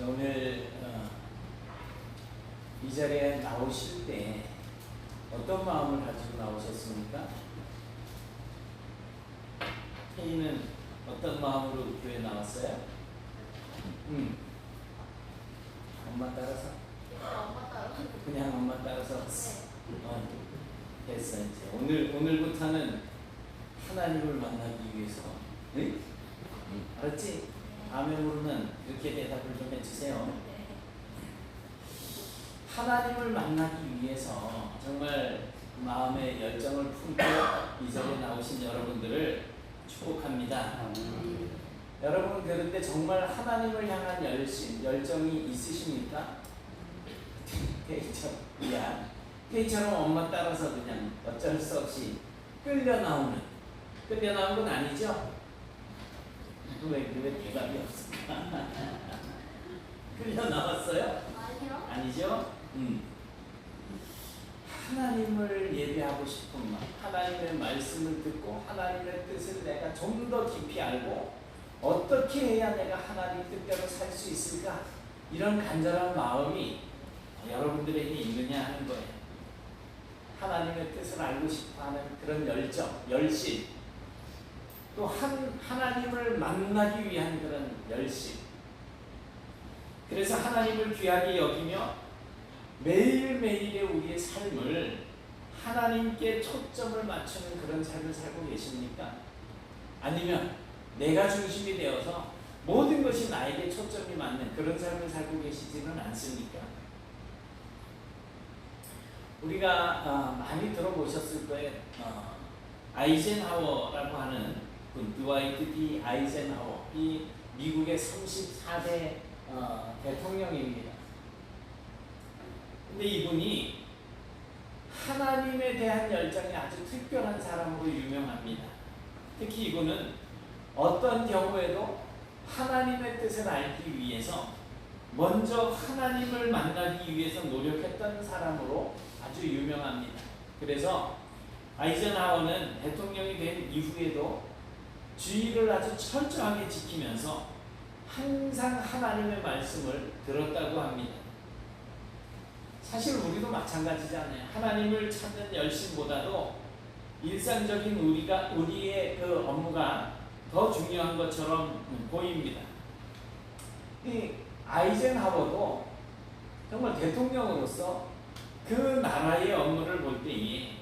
오늘 이 자리에 나오실 때 어떤 마음을 가지고 나오셨습니까? 혜인은 어떤 마음으로 교회 나왔어요? 엄마 따라서? 엄마 따라. 그냥 엄마 따라서 왔어. 됐어 이제 오늘부터는 하나님을 만나기 위해서. 네? 알았지? 아멘으로는 이렇게 대답을 좀 해주세요. 하나님을 만나기 위해서 정말 마음의 열정을 품고 이 자리에 나오신 여러분들을 축복합니다. 여러분 그런데 정말 하나님을 향한 열정이 있으십니까? 페이처럼 엄마 따라서 그냥 어쩔 수 없이 끌려 나오는 건 아니죠? 왜 대답이 없을까? 끌려 나왔어요? 아니요. 아니죠? 하나님을 예배하고 싶은 마음, 하나님의 말씀을 듣고 하나님의 뜻을 내가 좀 더 깊이 알고 어떻게 해야 내가 하나님 뜻대로 살 수 있을까? 이런 간절한 마음이 여러분들에게 있느냐 하는 거예요. 하나님의 뜻을 알고 싶어하는 그런 열심, 또 하나님을 만나기 위한 그런 열심. 그래서 하나님을 귀하게 여기며 매일매일의 우리의 삶을 하나님께 초점을 맞추는 그런 삶을 살고 계십니까? 아니면 내가 중심이 되어서 모든 것이 나에게 초점이 맞는 그런 삶을 살고 계시지는 않습니까? 우리가 많이 들어보셨을 거예요. 아이젠하워라고 하는 드와이트 D 아이젠하워, 이 미국의 34대 대통령입니다. 근데 이분이 하나님에 대한 열정이 아주 특별한 사람으로 유명합니다. 특히 이분은 어떤 경우에도 하나님의 뜻을 알기 위해서 먼저 하나님을 만나기 위해서 노력했던 사람으로 아주 유명합니다. 그래서 아이젠하워는 대통령이 된 이후에도 주의를 아주 철저하게 지키면서 항상 하나님의 말씀을 들었다고 합니다. 사실 우리도 마찬가지잖아요. 하나님을 찾는 열심보다도 일상적인 우리의 그 업무가 더 중요한 것처럼 보입니다. 이 아이젠하워도 정말 대통령으로서 그 나라의 업무를 볼 때에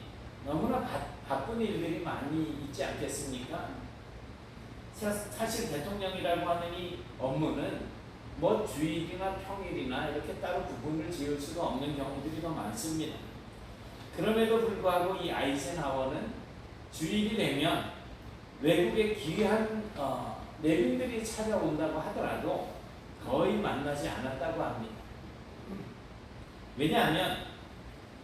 너무나 바쁜 일들이 많이 있지 않겠습니까? 사실 대통령이라고 하는 이 업무는 뭐 주일이나 평일이나 이렇게 따로 구분을 지을 수가 없는 경우들이 더 많습니다. 그럼에도 불구하고 이 아이젠하워는 주일이 되면 외국의 귀한 내빈들이 찾아온다고 하더라도 거의 만나지 않았다고 합니다. 왜냐하면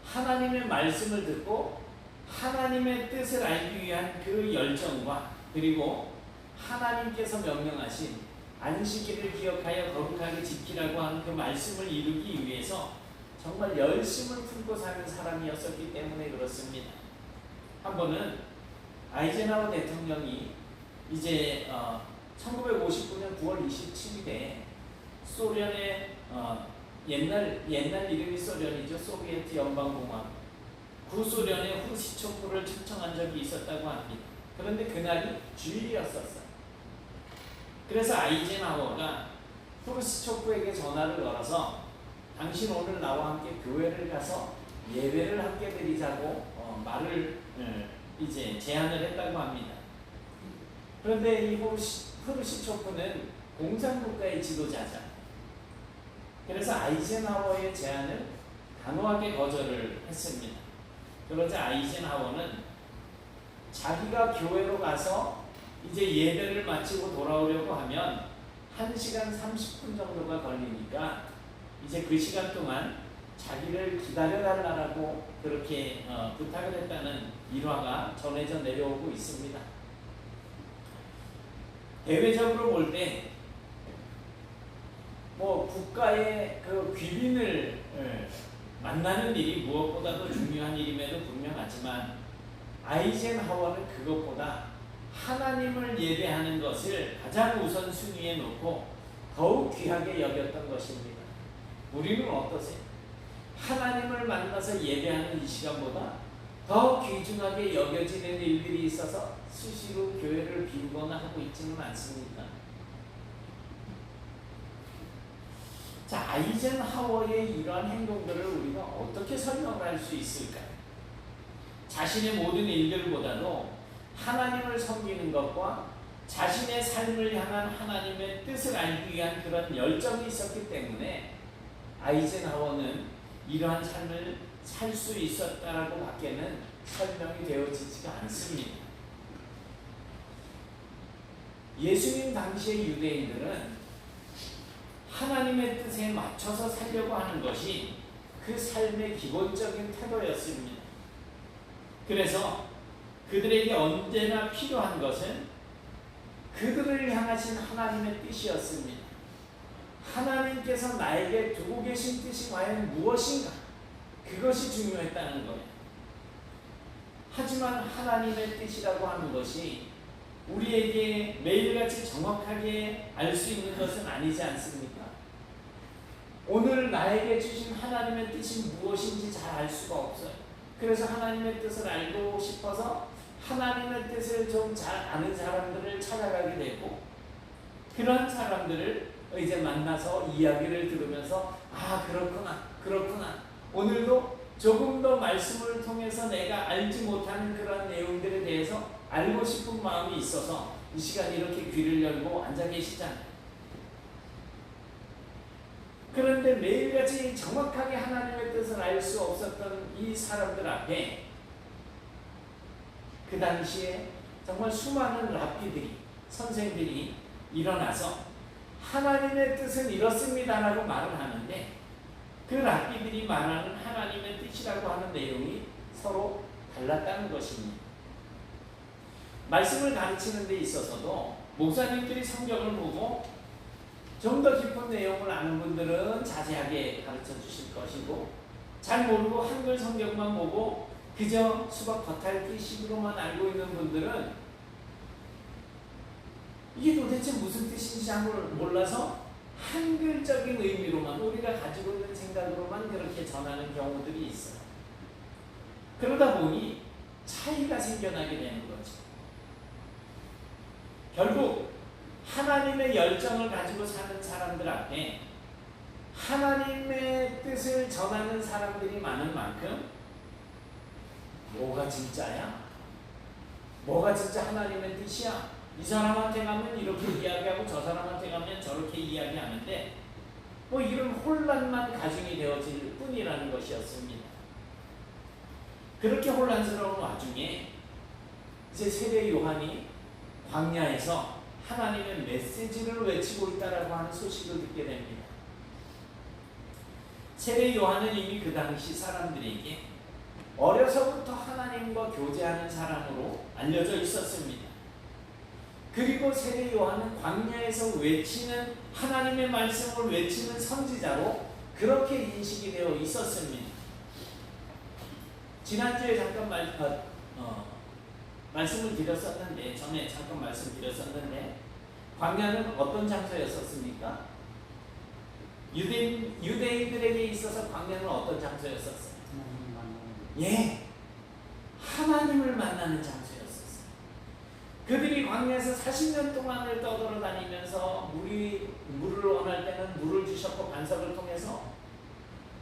하나님의 말씀을 듣고 하나님의 뜻을 알기 위한 그 열정과 그리고 하나님께서 명령하신 안식일을 기억하여 거룩하게 지키라고 하는 그 말씀을 이루기 위해서 정말 열심을 품고 사는 사람이었기 때문에 그렇습니다. 한 번은 아이젠하워 대통령이 이제 1959년 9월 27일에 소련의 옛날 이름이 소련이죠. 소비에트 연방공화국 구소련의 후르시초프를 초청한 적이 있었다고 합니다. 그런데 그날이 주일이었었어요. 그래서 아이젠하워가 후르시초프에게 전화를 걸어서 당신 오늘 나와 함께 교회를 가서 예배를 함께 드리자고 말을 이제 제안을 했다고 합니다. 그런데 이 후르시초프는 공산국가의 지도자잖아요. 그래서 아이젠하워의 제안을 단호하게 거절을 했습니다. 그러자 아이젠하워는 자기가 교회로 가서 이제 예배를 마치고 돌아오려고 하면 1시간 30분 정도가 걸리니까 이제 그 시간 동안 자기를 기다려달라고 그렇게 부탁을 했다는 일화가 전해져 내려오고 있습니다. 대외적으로 볼 때 뭐 국가의 그 귀빈을 만나는 일이 무엇보다도 중요한 일임에도 분명하지만 아이젠하워는 그것보다 하나님을 예배하는 것을 가장 우선순위에 놓고 더욱 귀하게 여겼던 것입니다. 우리는 어떠세요? 하나님을 만나서 예배하는 이 시간보다 더 귀중하게 여겨지는 일들이 있어서 수시로 교회를 비우거나 하고 있지는 않습니까? 자, 아이젠하워의 이러한 행동들을 우리가 어떻게 설명을 할 수 있을까요? 자신의 모든 일들보다도 하나님을 섬기는 것과 자신의 삶을 향한 하나님의 뜻을 알기 위한 그런 열정이 있었기 때문에 아이젠하워는 이러한 삶을 살 수 있었다라고 밖에는 설명이 되어지지가 않습니다. 예수님 당시의 유대인들은 하나님의 뜻에 맞춰서 살려고 하는 것이 그 삶의 기본적인 태도였습니다. 그래서 그들에게 언제나 필요한 것은 그들을 향하신 하나님의 뜻이었습니다. 하나님께서 나에게 두고 계신 뜻이 과연 무엇인가? 그것이 중요했다는 거예요. 하지만 하나님의 뜻이라고 하는 것이 우리에게 매일같이 정확하게 알 수 있는 것은 아니지 않습니까? 오늘 나에게 주신 하나님의 뜻이 무엇인지 잘 알 수가 없어요. 그래서 하나님의 뜻을 알고 싶어서 하나님의 뜻을 좀 잘 아는 사람들을 찾아가게 되고, 그런 사람들을 이제 만나서 이야기를 들으면서 아, 그렇구나. 오늘도 조금 더 말씀을 통해서 내가 알지 못하는 그런 내용들에 대해서 알고 싶은 마음이 있어서 이 시간 이렇게 귀를 열고 앉아 계시잖아요. 그런데 매일같이 정확하게 하나님의 뜻을 알 수 없었던 이 사람들 앞에 그 당시에 정말 수많은 랍비들이, 선생들이 일어나서 하나님의 뜻은 이렇습니다라고 말을 하는데, 그 랍비들이 말하는 하나님의 뜻이라고 하는 내용이 서로 달랐다는 것입니다. 말씀을 가르치는 데 있어서도 목사님들이 성경을 보고 좀 더 깊은 내용을 아는 분들은 자세하게 가르쳐 주실 것이고, 잘 모르고 한글 성경만 보고 그저 수박 겉핥기식으로만 알고 있는 분들은 이게 도대체 무슨 뜻인지 잘 몰라서 한글적인 의미로만, 우리가 가지고 있는 생각으로만 그렇게 전하는 경우들이 있어요. 그러다 보니 차이가 생겨나게 되는 거죠. 결국 하나님의 열정을 가지고 사는 사람들 앞에 하나님의 뜻을 전하는 사람들이 많은 만큼 뭐가 진짜야? 뭐가 진짜 하나님의 뜻이야? 이 사람한테 가면 이렇게 이야기하고 저 사람한테 가면 저렇게 이야기하는데 뭐 이런 혼란만 가중이 되어질 뿐이라는 것이었습니다. 그렇게 혼란스러운 와중에 이제 세례 요한이 광야에서 하나님의 메시지를 외치고 있다라고 하는 소식을 듣게 됩니다. 세례 요한은 이미 그 당시 사람들에게 어려서부터 하나님과 교제하는 사람으로 알려져 있었습니다. 그리고 세례 요한은 광야에서 외치는 하나님의 말씀을 외치는 선지자로 그렇게 인식이 되어 있었습니다. 지난주에 잠깐 말씀을 드렸었는데, 전에 잠깐 말씀드렸었는데, 광야는 어떤 장소였었습니까? 유대인들에게 있어서 광야는 어떤 장소였었어요? 예, 하나님을 만나는 장소였었어요. 그들이 광야에서 40년 동안을 떠돌아다니면서 물을 원할 때는 물을 주셨고 반석을 통해서,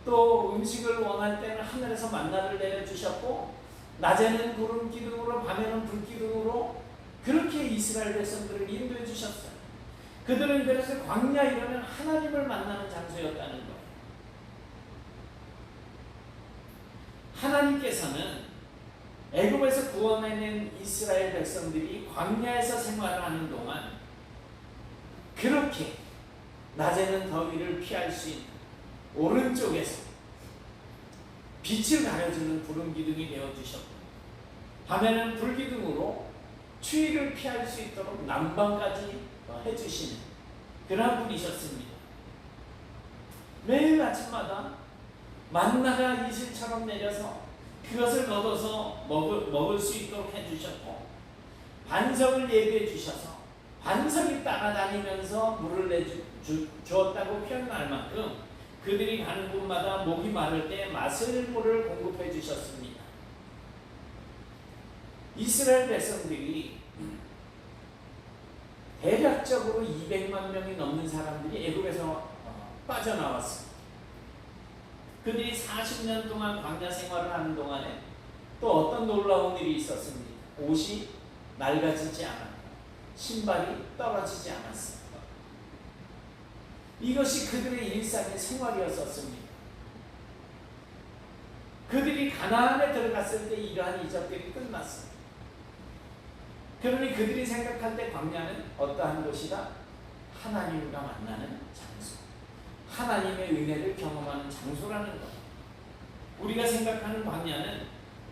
또 음식을 원할 때는 하늘에서 만나를 내려주셨고, 낮에는 구름 기둥으로 밤에는 불 기둥으로 그렇게 이스라엘 백성들을 인도해 주셨어요. 그들은 그래서 광야 이러면 하나님을 만나는 장소였다는 거예요. 하나님께서는 애굽에서 구원해낸 이스라엘 백성들이 광야에서 생활을 하는 동안 그렇게 낮에는 더위를 피할 수 있는 오른쪽에서 빛을 가려주는 구름 기둥이 되어주셨고, 밤에는 불 기둥으로 추위를 피할 수 있도록 난방까지 해주시는 그런 분이셨습니다. 매일 아침마다 만나가 이슬처럼 내려서 그것을 얻어서 먹을 수 있도록 해주셨고, 반석을 예비해 주셔서 반석이 따라다니면서 물을 주었다고 표현할 만큼 그들이 가는 곳마다 목이 마를 때 마실 물을 공급해 주셨습니다. 이스라엘 백성들이 대략적으로 200만 명이 넘는 사람들이 애굽에서 빠져나왔습니다. 그들이 40년 동안 광야 생활을 하는 동안에 또 어떤 놀라운 일이 있었습니다. 옷이 낡아지지 않았고 신발이 떨어지지 않았습니다. 이것이 그들의 일상의 생활이었었습니다. 그들이 가나안에 들어갔을 때 이러한 이적들이 끝났습니다. 그러니 그들이 생각할 때 광야는 어떠한 곳이다? 하나님과 만나는 장소, 하나님의 은혜를 경험하는 장소라는 것. 우리가 생각하는 광야는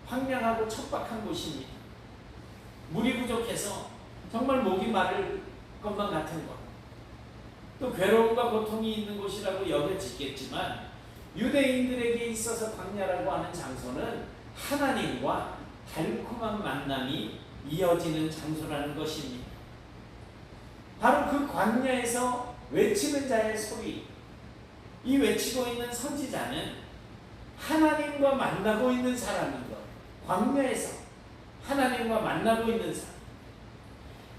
황량하고 척박한 곳입니다. 물이 부족해서 정말 목이 마를 것만 같은 것, 또 괴로움과 고통이 있는 곳이라고 여겨지겠지만 유대인들에게 있어서 광야라고 하는 장소는 하나님과 달콤한 만남이 이어지는 장소라는 것입니다. 바로 그 광야에서 외치는 자의 소리, 이 외치고 있는 선지자는 하나님과 만나고 있는 사람인 것. 광야에서 하나님과 만나고 있는 사람.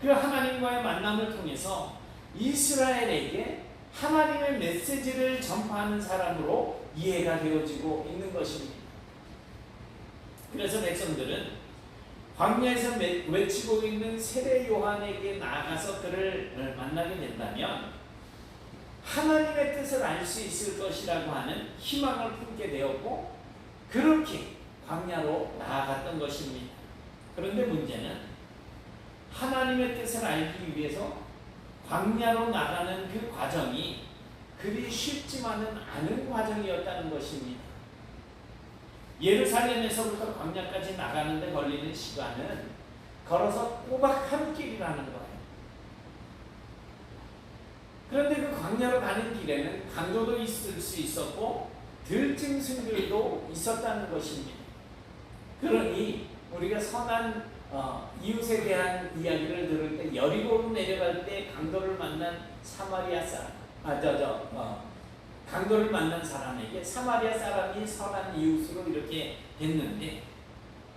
그 하나님과의 만남을 통해서 이스라엘에게 하나님의 메시지를 전파하는 사람으로 이해가 되어지고 있는 것입니다. 그래서 백성들은 광야에서 외치고 있는 세례 요한에게 나아가서 그를 만나게 된다면 하나님의 뜻을 알 수 있을 것이라고 하는 희망을 품게 되었고 그렇게 광야로 나아갔던 것입니다. 그런데 문제는 하나님의 뜻을 알기 위해서 광야로 나가는 그 과정이 그리 쉽지만은 않은 과정이었다는 것입니다. 예루살렘에서부터 광야까지 나가는데 걸리는 시간은 걸어서 꼬박 한 길이라는 거예요. 그런데 그 광야로 가는 길에는 강도도 있을 수 있었고 들짐승들도 있었다는 것입니다. 그러니 우리가 선한 이웃에 대한 이야기를 들을 때 여리고로 내려갈 때 강도를 만난 사마리아 사람, 강도를 만난 사람에게 사마리아 사람이 선한 이웃으로 이렇게 됐는데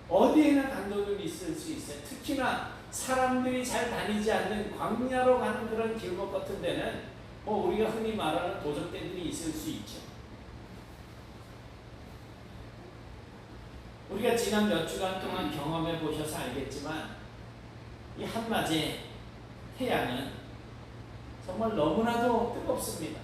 어디에나 강도들이 있을 수 있어요. 특히나 사람들이 잘 다니지 않는 광야로 가는 그런 길목 같은 데는 우리가 흔히 말하는 도적대들이 있을 수 있죠. 우리가 지난 몇 주간 동안 경험해 보셔서 알겠지만 이 한낮에 태양은 정말 너무나도 뜨겁습니다.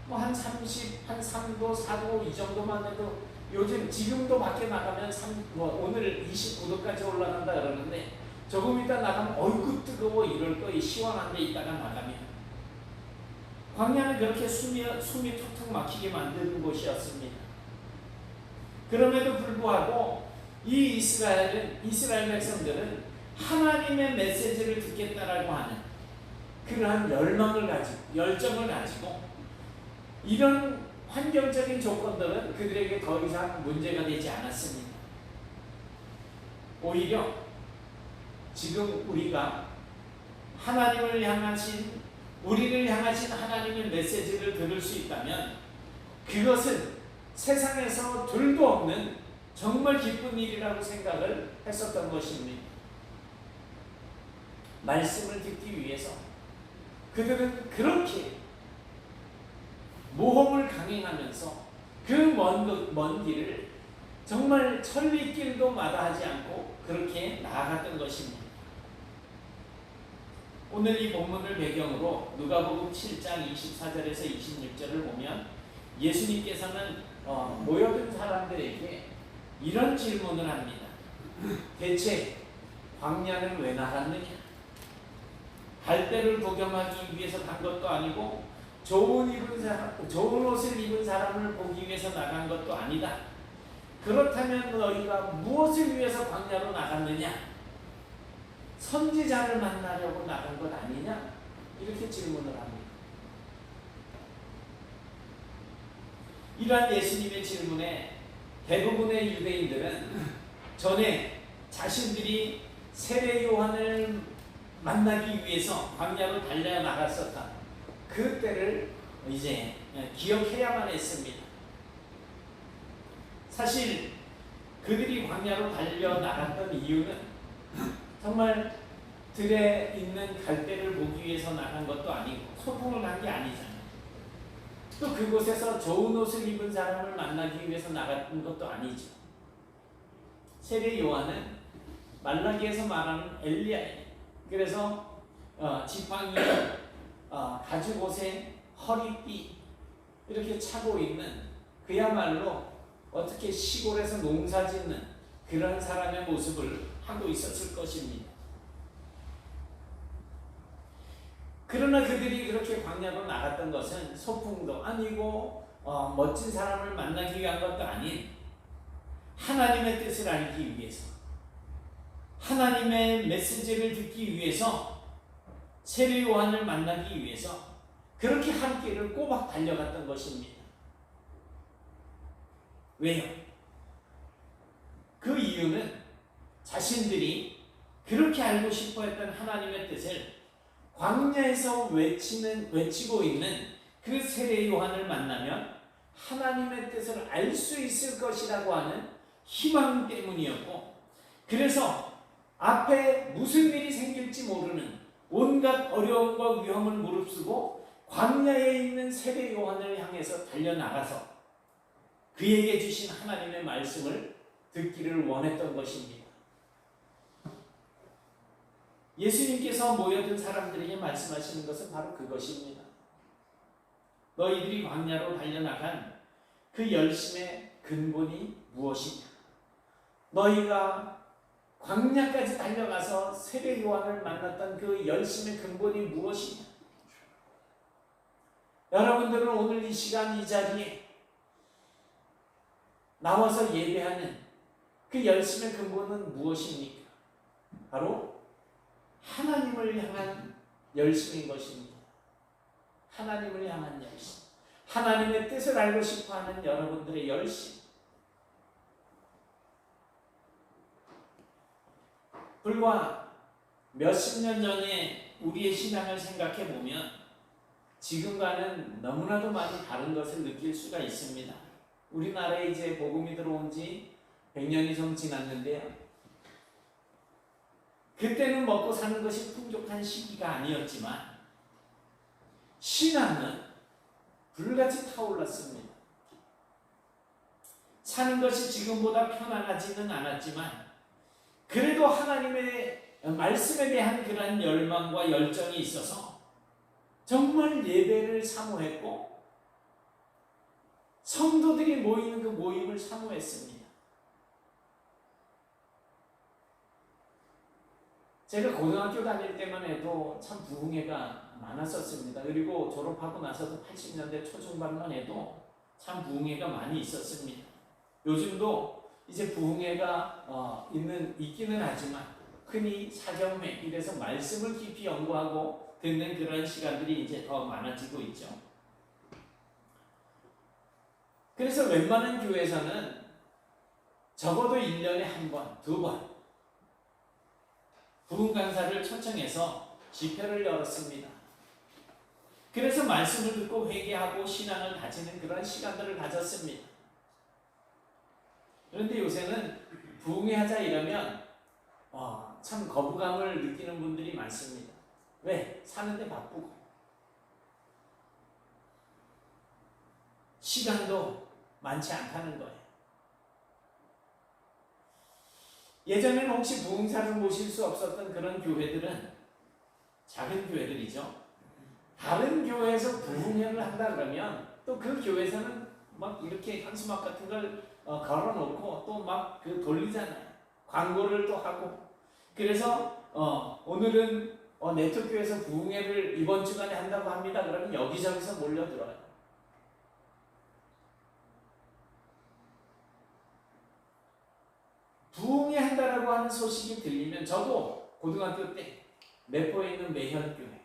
한 30, 한 3도, 4도 이 정도만 해도 요즘 지금도 밖에 나가면 오늘 29도까지 올라간다 그러는데 조금 이따 나가면 어이구 뜨거워 이럴 거예요. 시원한데 이따가 나가면. 광야는 그렇게 숨이 툭툭 막히게 만드는 곳이었습니다. 그럼에도 불구하고 이 이스라엘 백성들은 하나님의 메시지를 듣겠다라고 하는 그러한 열망을 가지고 열정을 가지고 이런 환경적인 조건들은 그들에게 더 이상 문제가 되지 않았습니다. 오히려 지금 우리가 우리를 향하신 하나님의 메시지를 들을 수 있다면 그것은 세상에서 둘도 없는 정말 기쁜 일이라고 생각을 했었던 것입니다. 말씀을 듣기 위해서 그들은 그렇게 모험을 강행하면서 그 먼 길을 정말 천리길도 마다하지 않고 그렇게 나아갔던 것입니다. 오늘 이 본문을 배경으로 누가복음 7장 24절에서 26절을 보면 예수님께서는 모여든 사람들에게 이런 질문을 합니다. 대체 광야는 왜 나갔느냐? 갈대를 구경하기 위해서 간 것도 아니고 좋은 옷을 입은 사람을 보기 위해서 나간 것도 아니다. 그렇다면 너희가 무엇을 위해서 광야로 나갔느냐? 선지자를 만나려고 나간 것 아니냐? 이렇게 질문을 합니다. 이러한 예수님의 질문에 대부분의 유대인들은 전에 자신들이 세례 요한을 만나기 위해서 광야로 달려 나갔었다. 그 때를 이제 기억해야만 했습니다. 사실 그들이 광야로 달려 나갔던 이유는 정말 들에 있는 갈대를 보기 위해서 나간 것도 아니고 소풍을 간 게 아니잖아요. 또 그곳에서 좋은 옷을 입은 사람을 만나기 위해서 나갔던 것도 아니죠. 세례 요한은 말라기에서 말하는 엘리야예요. 그래서 지팡이, 가죽옷에 허리띠 이렇게 차고 있는 그야말로 어떻게 시골에서 농사짓는 그런 사람의 모습을 하고 있었을 것입니다. 그러나 그들이 그렇게 광야로 나갔던 것은 소풍도 아니고 멋진 사람을 만나기 위한 것도 아닌 하나님의 뜻을 알기 위해서, 하나님의 메시지를 듣기 위해서, 세례 요한을 만나기 위해서 그렇게 한 길을 꼬박 달려갔던 것입니다. 왜요? 그 이유는 자신들이 그렇게 알고 싶어 했던 하나님의 뜻을 광야에서 외치고 있는 그 세례 요한을 만나면 하나님의 뜻을 알 수 있을 것이라고 하는 희망 때문이었고, 그래서 앞에 무슨 일이 생길지 모르는 온갖 어려움과 위험을 무릅쓰고 광야에 있는 세례 요한을 향해서 달려나가서 그에게 주신 하나님의 말씀을 듣기를 원했던 것입니다. 예수님께서 모여든 사람들에게 말씀하시는 것은 바로 그것입니다. 너희들이 광야로 달려나간 그 열심의 근본이 무엇이냐? 너희가 광야까지 달려가서 세례 요한을 만났던 그 열심의 근본이 무엇이냐? 여러분들은 오늘 이 시간 이 자리에 나와서 예배하는 그 열심의 근본은 무엇입니까? 바로 하나님을 향한 열심인 것입니다. 하나님을 향한 열심. 하나님의 뜻을 알고 싶어하는 여러분들의 열심. 불과 몇십 년 전에 우리의 신앙을 생각해 보면 지금과는 너무나도 많이 다른 것을 느낄 수가 있습니다. 우리나라에 이제 복음이 들어온 지 100년이 좀 지났는데요. 그때는 먹고 사는 것이 풍족한 시기가 아니었지만 신앙은 불같이 타올랐습니다. 사는 것이 지금보다 편안하지는 않았지만 그래도 하나님의 말씀에 대한 그러한 열망과 열정이 있어서 정말 예배를 사모했고 성도들이 모이는 그 모임을 사모했습니다. 제가 고등학교 다닐 때만 해도 참 부흥회가 많았었습니다. 그리고 졸업하고 나서도 80년대 초중반만 해도 참 부흥회가 많이 있었습니다. 요즘도 이제 부흥회가 있기는 하지만 흔히 사경회, 이래서 말씀을 깊이 연구하고 듣는 그런 시간들이 이제 더 많아지고 있죠. 그래서 웬만한 교회에서는 적어도 1년에 한 번, 두 번 부흥 강사를 초청해서 집회를 열었습니다. 그래서 말씀을 듣고 회개하고 신앙을 다지는 그런 시간들을 가졌습니다. 그런데 요새는 부흥회 하자 이러면 참 거부감을 느끼는 분들이 많습니다. 왜? 사는데 바쁘고 시간도 많지 않다는 거예요. 예전에는 혹시 부흥사를 모실 수 없었던 그런 교회들은 작은 교회들이죠. 다른 교회에서 부흥회를 한다 그러면 또 그 교회에서는 막 이렇게 현수막 같은 걸 걸어놓고 또 막 그 돌리잖아요. 광고를 또 하고. 그래서 오늘은 네트교회에서 부흥회를 이번 주간에 한다고 합니다. 그러면 여기저기서 몰려들어요. 부흥회 한다라고 하는 소식이 들리면 저도 고등학교 때 매포에 있는 매현교회,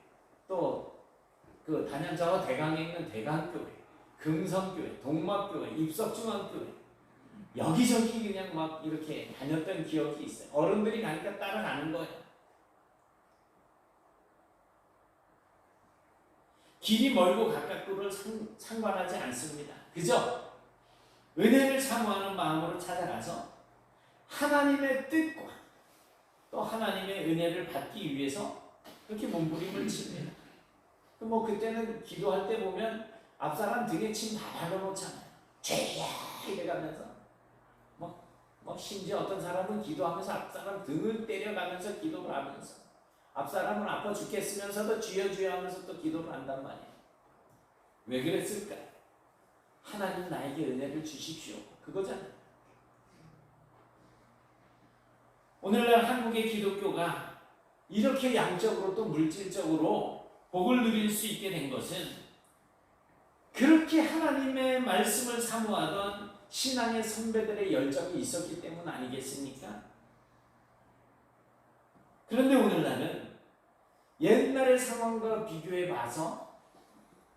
또 그 단양저 대강에 있는 대강교회, 금성교회, 동막교회, 입석중앙교회 여기저기 그냥 막 이렇게 다녔던 기억이 있어요. 어른들이 가니까 따라가는 거예요. 길이 멀고 가깝고를 상관하지 않습니다. 그저 은혜를 사모하는 마음으로 찾아가서 하나님의 뜻과 또 하나님의 은혜를 받기 위해서 그렇게 몸부림을 칩니다. 뭐 그때는 기도할 때 보면 앞사람 등에 침 다 발라놓잖아요. 죄야 이래가면서 뭐 심지어 어떤 사람은 기도하면서 앞사람 등을 때려가면서 기도를 하면서 앞사람은 아파 죽겠으면서도 주여 주여 하면서 또 기도를 한단 말이에요. 왜 그랬을까? 하나님 나에게 은혜를 주십시오. 그거잖아요. 오늘날 한국의 기독교가 이렇게 양적으로 또 물질적으로 복을 누릴 수 있게 된 것은 그렇게 하나님의 말씀을 사모하던 신앙의 선배들의 열정이 있었기 때문 아니겠습니까? 그런데 오늘날은 옛날의 상황과 비교해 봐서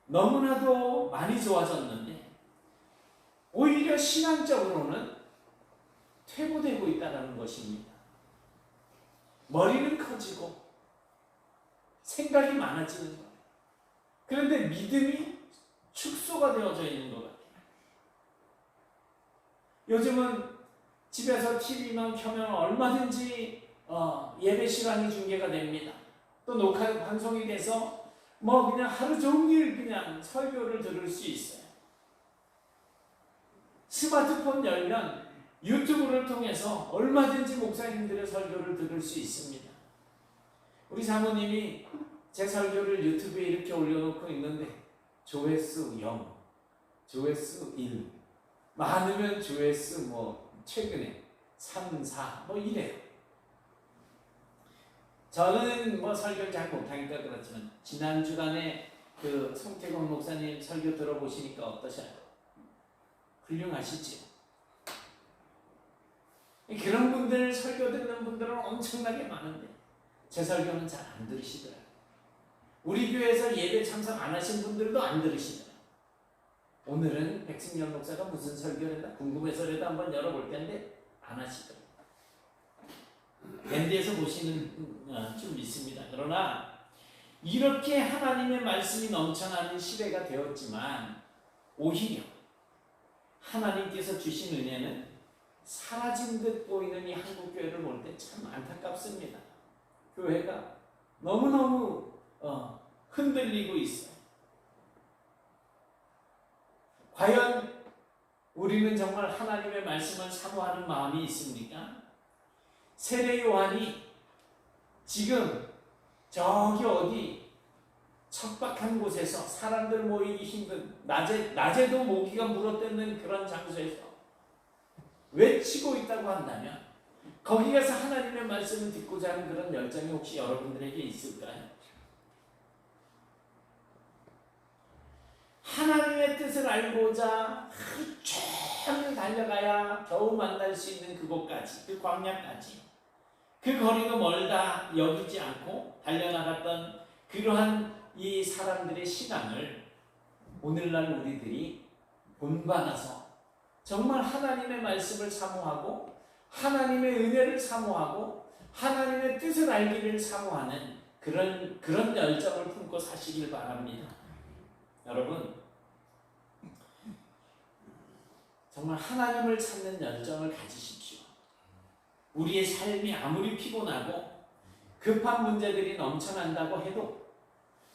너무나도 많이 좋아졌는데 오히려 신앙적으로는 퇴보되고 있다는 것입니다. 머리는 커지고 생각이 많아지는 거예요. 그런데 믿음이 축소가 되어져 있는 것 같아요. 요즘은 집에서 TV만 켜면 얼마든지 예배 시간이 중계가 됩니다. 또 녹화 방송이 돼서 뭐 그냥 하루 종일 그냥 설교를 들을 수 있어요. 스마트폰 열면 유튜브를 통해서 얼마든지 목사님들의 설교를 들을 수 있습니다. 우리 사모님이 제 설교를 유튜브에 이렇게 올려놓고 있는데 조회수 0, 조회수 1, 많으면 조회수 최근에 3, 4 이래요. 저는 설교를 잘 못하니까 그렇지만 지난 주간에 그 송태곤 목사님 설교 들어보시니까 어떠셔요? 훌륭하시죠? 그런 분들 설교 듣는 분들은 엄청나게 많은데 제 설교는 잘 안 들으시더라고요. 우리 교회에서 예배 참석 안 하신 분들도 안 들으시더라고요. 오늘은 백승열 목사가 무슨 설교를 했나 궁금해서라도 한번 열어볼 텐데 안 하시더라고요. 밴드에서 보시는 줄 믿습니다. 그러나 이렇게 하나님의 말씀이 넘쳐나는 시대가 되었지만 오히려 하나님께서 주신 은혜는 사라진 듯 보이는 이 한국교회를 볼 때 참 안타깝습니다. 교회가 너무너무 흔들리고 있어요. 과연 우리는 정말 하나님의 말씀을 사모하는 마음이 있습니까? 세례 요한이 지금 저기 어디 척박한 곳에서 사람들 모이기 힘든 낮에도 모기가 물어뜯는 그런 장소에서 외치고 있다고 한다면 거기 가서 하나님의 말씀을 듣고자 하는 그런 열정이 혹시 여러분들에게 있을까요? 하나님의 뜻을 알고자 한참 달려가야 겨우 만날 수 있는 그곳까지, 그 광야까지, 그 거리도 멀다 여기지 않고 달려나갔던 그러한 이 사람들의 신앙을 오늘날 우리들이 본받아서 정말 하나님의 말씀을 사모하고 하나님의 은혜를 사모하고 하나님의 뜻을 알기를 사모하는 그런 열정을 품고 사시길 바랍니다. 여러분, 정말 하나님을 찾는 열정을 가지십시오. 우리의 삶이 아무리 피곤하고 급한 문제들이 넘쳐난다고 해도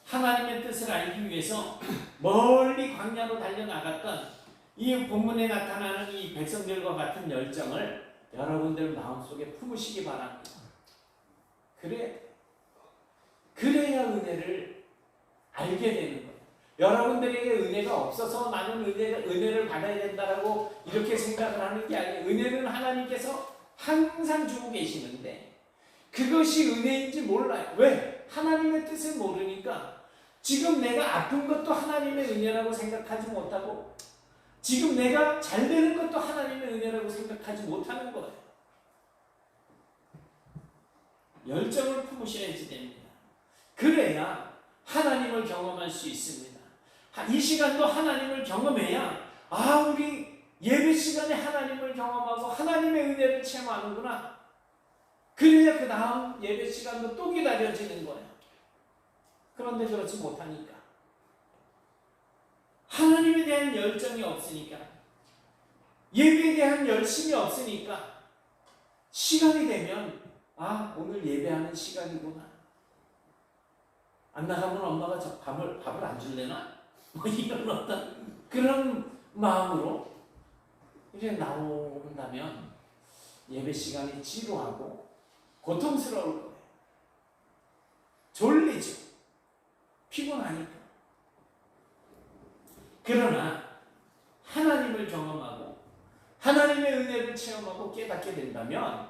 하나님의 뜻을 알기 위해서 멀리 광야로 달려나갔던 이 본문에 나타나는 이 백성들과 같은 열정을 여러분들 마음속에 품으시기 바랍니다. 그래야 은혜를 알게 되는 거예요. 여러분들에게 은혜가 없어서 나는 은혜를 받아야 된다라고 이렇게 생각을 하는 게 아니에요. 은혜는 하나님께서 항상 주고 계시는데 그것이 은혜인지 몰라요. 왜? 하나님의 뜻을 모르니까 지금 내가 아픈 것도 하나님의 은혜라고 생각하지 못하고 지금 내가 잘 되는 것도 하나님의 은혜라고 생각하지 못하는 거예요. 열정을 품으셔야지 됩니다. 그래야 하나님을 경험할 수 있습니다. 이 시간도 하나님을 경험해야 우리 예배 시간에 하나님을 경험하고 하나님의 은혜를 체험하는구나. 그래야 그 다음 예배 시간도 또 기다려지는 거예요. 그런데 그렇지 못하니까 하나님에 대한 열정이 없으니까, 예배에 대한 열심이 없으니까 시간이 되면 오늘 예배하는 시간이구나, 안 나가면 엄마가 저 밥을 안 줄래나? 뭐 이런 어떤 그런 마음으로 이제 나온다면 예배 시간이 지루하고 고통스러울 거예요. 졸리죠. 피곤하니까. 그러나 하나님을 경험하고 하나님의 은혜를 체험하고 깨닫게 된다면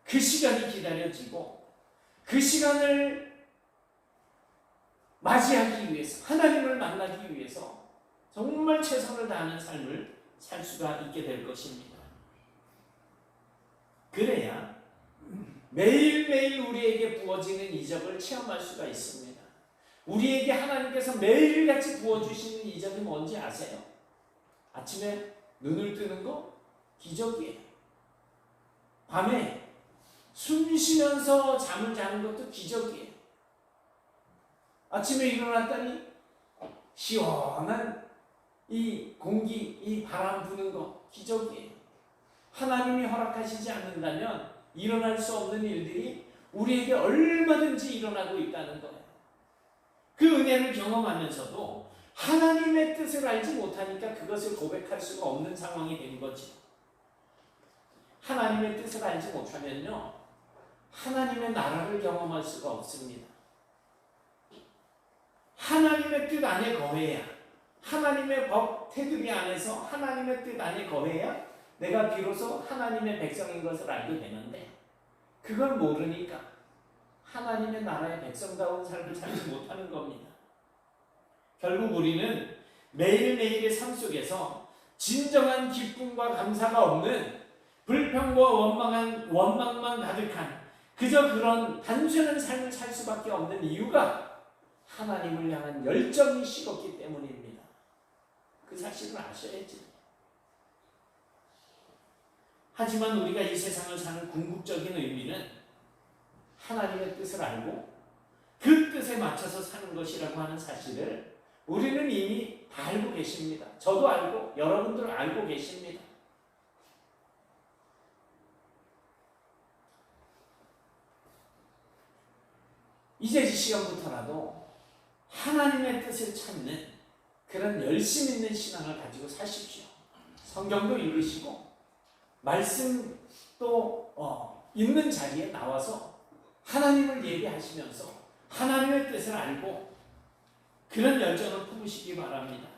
그 시간이 기다려지고 그 시간을 맞이하기 위해서, 하나님을 만나기 위해서 정말 최선을 다하는 삶을 살 수가 있게 될 것입니다. 그래야 매일매일 우리에게 부어지는 이적을 체험할 수가 있습니다. 우리에게 하나님께서 매일같이 부어주시는 이적이 뭔지 아세요? 아침에 눈을 뜨는 거 기적이에요. 밤에 숨 쉬면서 잠을 자는 것도 기적이에요. 아침에 일어났더니 시원한 이 공기, 이 바람 부는 거 기적이에요. 하나님이 허락하시지 않는다면 일어날 수 없는 일들이 우리에게 얼마든지 일어나고 있다는 거예요. 그 은혜를 경험하면서도 하나님의 뜻을 알지 못하니까 그것을 고백할 수가 없는 상황이 된 거죠. 하나님의 뜻을 알지 못하면요, 하나님의 나라를 경험할 수가 없습니다. 하나님의 뜻 안에 거해야, 하나님의 법 테두리 안에서 하나님의 뜻 안에 거해야 내가 비로소 하나님의 백성인 것을 알게 되는데, 그걸 모르니까 하나님의 나라의 백성다운 삶을 살지 못하는 겁니다. 결국 우리는 매일매일의 삶 속에서 진정한 기쁨과 감사가 없는 불평과 원망만 가득한 그저 그런 단순한 삶을 살 수밖에 없는 이유가 하나님을 향한 열정이 식었기 때문입니다. 그 사실을 아셔야지. 하지만 우리가 이 세상을 사는 궁극적인 의미는 하나님의 뜻을 알고 그 뜻에 맞춰서 사는 것이라고 하는 사실을 우리는 이미 다 알고 계십니다. 저도 알고 여러분들 알고 계십니다. 이제 이 시간부터라도 하나님의 뜻을 찾는 그런 열심 있는 신앙을 가지고 사십시오. 성경도 읽으시고 말씀도 있는 자리에 나와서 하나님을 예배하시면서 하나님의 뜻을 알고 그런 열정을 품으시기 바랍니다.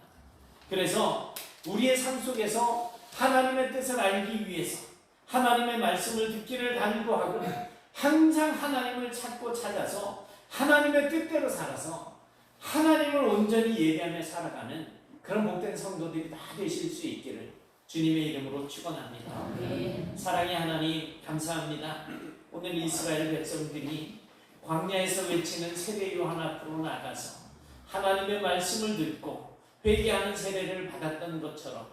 그래서 우리의 삶 속에서 하나님의 뜻을 알기 위해서 하나님의 말씀을 듣기를 간구하고 항상 하나님을 찾고 찾아서 하나님의 뜻대로 살아서 하나님을 온전히 예배하며 살아가는 그런 복된 성도들이 다 되실 수 있기를 주님의 이름으로 축원합니다. 사랑의 하나님, 감사합니다. 오늘 이스라엘 백성들이 광야에서 외치는 세례 요한 앞으로 나가서 하나님의 말씀을 듣고 회개하는 세례를 받았던 것처럼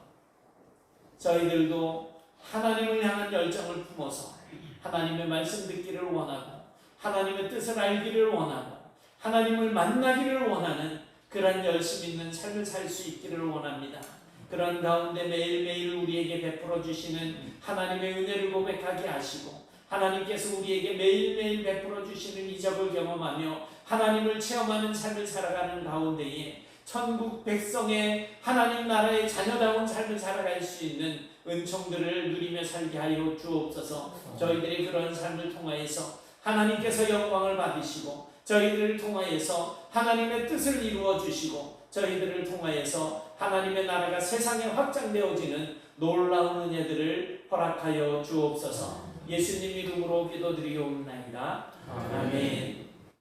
저희들도 하나님을 향한 열정을 품어서 하나님의 말씀 듣기를 원하고 하나님의 뜻을 알기를 원하고 하나님을 만나기를 원하는 그런 열심 있는 삶을 살 수 있기를 원합니다. 그런 가운데 매일매일 우리에게 베풀어 주시는 하나님의 은혜를 고백하게 하시고 하나님께서 우리에게 매일매일 베풀어 주시는 이적을 경험하며 하나님을 체험하는 삶을 살아가는 가운데에 천국 백성의 하나님 나라의 자녀다운 삶을 살아갈 수 있는 은총들을 누리며 살게 하여 주옵소서. 저희들이 그런 삶을 통하여서 하나님께서 영광을 받으시고 저희들을 통하여서 하나님의 뜻을 이루어 주시고 저희들을 통하여서 하나님의 나라가 세상에 확장되어지는 놀라운 은혜들을 허락하여 주옵소서. 예수님 이름으로 기도드리옵나이다. 아멘.